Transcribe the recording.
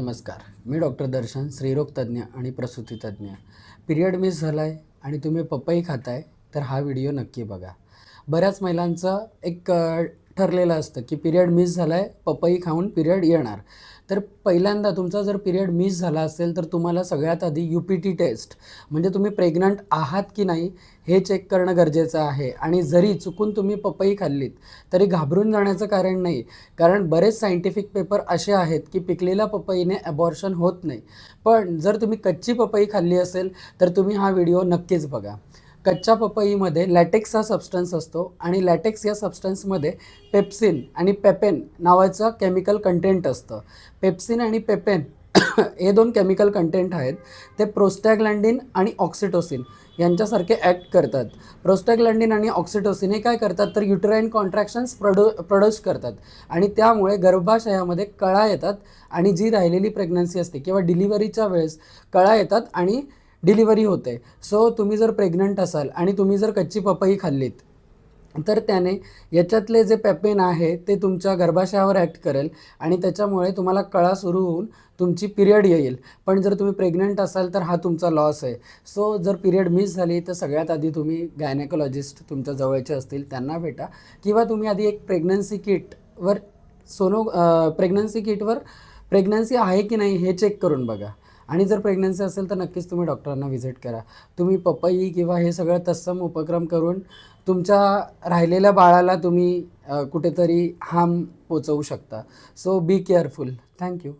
नमस्कार, मी डॉक्टर दर्शन, स्त्रीरोग तज्ज्ञ आणि प्रसूती तज्ज्ञ. पिरियड मिस झाला आहे आणि तुम्ही पपई खाताय, तर हा व्हिडिओ नक्की बघा. बऱ्याच महिलांचं एक ठरलेलं असतं की पिरियड मिस झाला आहे, पपई खाऊन पिरियड येणार. तर पहिल्यांदा तुमचा जर पिरियड मिस झाला असेल, तर तुम्हाला सगळ्यात आधी UPT टेस्ट म्हणजे तुम्ही प्रेग्नंट आहात की नाही हे चेक करणं गरजेचं आहे. आणि जरी चुकून तुम्ही पपई खाल्लीत, तरी घाबरून जाण्याचं कारण नाही. कारण बरेच सायंटिफिक पेपर असे आहेत की पिकलेल्या पपईने ॲबॉर्शन होत नाही. पण जर तुम्ही कच्ची पपई खाल्ली असेल, तर तुम्ही हा व्हिडिओ नक्कीच बघा. कच्च्या पपईमध्ये लॅटेक्स हा सबस्टन्स असतो आणि लॅटेक्स या सबस्टन्समध्ये पेप्सिन आणि पेपेन नावाचं केमिकल कंटेंट असतं. पेप्सिन आणि पेपेन हे दोन केमिकल कंटेंट आहेत. ते प्रोस्टॅग्लँडिन आणि ऑक्सिटोसिन यांच्यासारखे ॲक्ट करतात. प्रोस्टॅग्लँडिन आणि ऑक्सिटोसिन हे काय करतात, तर युटेराईन कॉन्ट्रॅक्शन्स प्रोड्यूस करतात आणि त्यामुळे गर्भाशयामध्ये कळा येतात आणि जी राहिलेली प्रेग्नन्सी असते किंवा डिलिव्हरीच्या वेळेस कळा येतात आणि डिलिव्हरी होते. सो तुम्ही जर प्रेग्नंट असाल आणि तुम्ही जर कच्ची पपई खाल्लीत, तर त्याने याच्यातले जे पेपेन आहे ते तुमच्या गर्भाशयावर ॲक्ट करेल आणि त्याच्यामुळे तुम्हाला कळा सुरू होऊन तुमची पिरियड येईल. पण जर तुम्ही प्रेग्नंट असाल, तर हा तुमचा लॉस आहे. सो जर पिरियड मिस झाली, तर सगळ्यात आधी तुम्ही गायनेकोलॉजिस्ट तुमच्या जवळचे असतील त्यांना भेटा किंवा तुम्ही आधी एक प्रेग्नन्सी किटवर प्रेग्नन्सी किटवर प्रेग्नन्सी आहे की नाही हे चेक करून बघा. आणि जर प्रेग्नन्सी असेल, तर नक्कीच तुम्ही डॉक्टरांना व्हिजिट करा. तुम्ही पपई किंवा हे सगळं तत्सम उपक्रम करून तुमच्या राहिलेल्या बाळाला तुम्ही कुठेतरी हार्म पोचवू शकता. So be careful. थँक्यू.